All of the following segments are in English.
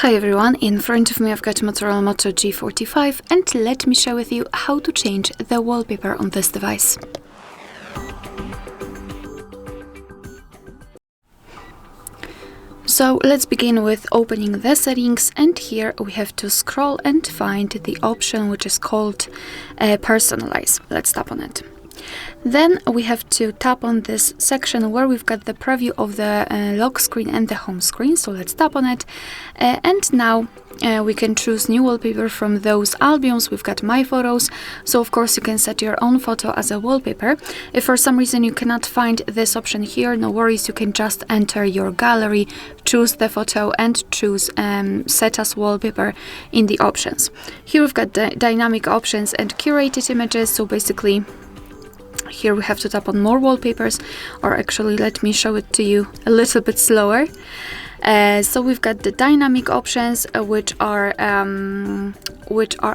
Hi everyone, in front of me I've got Motorola Moto G45 and let me share with you how to change the wallpaper on this device. So let's begin with opening the settings, and here we have to scroll and find the option which is called Personalize. Let's tap on it. Then we have to tap on this section where we've got the preview of the lock screen and the home screen. So let's tap on it. And now we can choose new wallpaper from those albums. We've got my photos. So of course you can set your own photo as a wallpaper. If for some reason you cannot find this option here, no worries. You can just enter your gallery, choose the photo and choose set as wallpaper in the options. Here we've got the dynamic options and curated images. So basically, here we have to tap on more wallpapers, or actually let me show it to you a little bit slower. So we've got the dynamic options, which are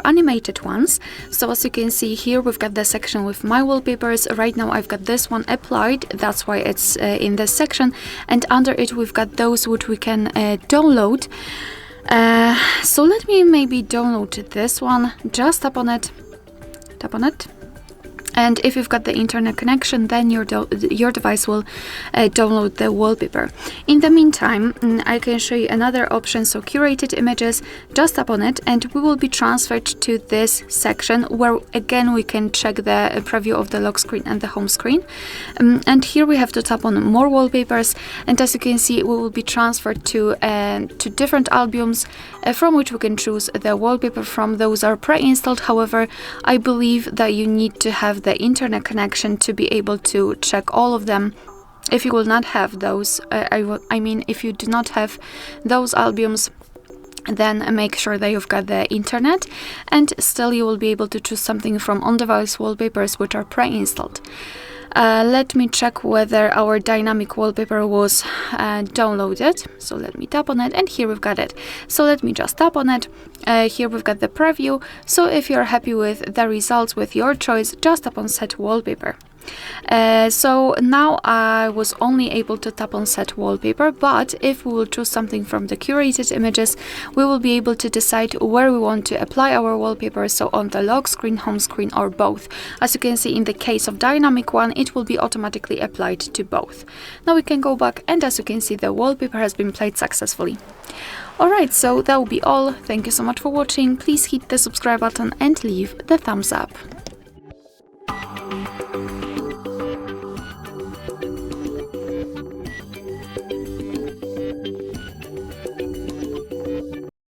animated ones. So as you can see here, we've got the section with my wallpapers. Right now I've got this one applied, that's why it's in this section, and under it we've got those which we can download. So let me maybe download this one. Just tap on it. And if you've got the internet connection, then your device will download the wallpaper. In the meantime, I can show you another option, so curated images. Just tap on it and we will be transferred to this section where again we can check the preview of the lock screen and the home screen. And here we have to tap on more wallpapers, and as you can see we will be transferred to different albums from which we can choose the wallpaper from. Those are pre-installed, however I believe that you need to have the internet connection to be able to check all of them. If you will not have those, if you do not have those albums, then make sure that you've got the internet, and still you will be able to choose something from on-device wallpapers which are pre-installed. Let me check whether our dynamic wallpaper was downloaded. So let me tap on it, and here we've got it. So let me just tap on it. Here we've got the preview. So if you're happy with the results with your choice, just tap on set wallpaper. So now I was only able to tap on set wallpaper, but if we will choose something from the curated images, we will be able to decide where we want to apply our wallpaper, so on the lock screen, home screen, or both. As you can see, in the case of dynamic one, it will be automatically applied to both. Now we can go back, and as you can see, the wallpaper has been applied successfully. Alright, so that will be all. Thank you so much for watching. Please hit the subscribe button and leave the thumbs up.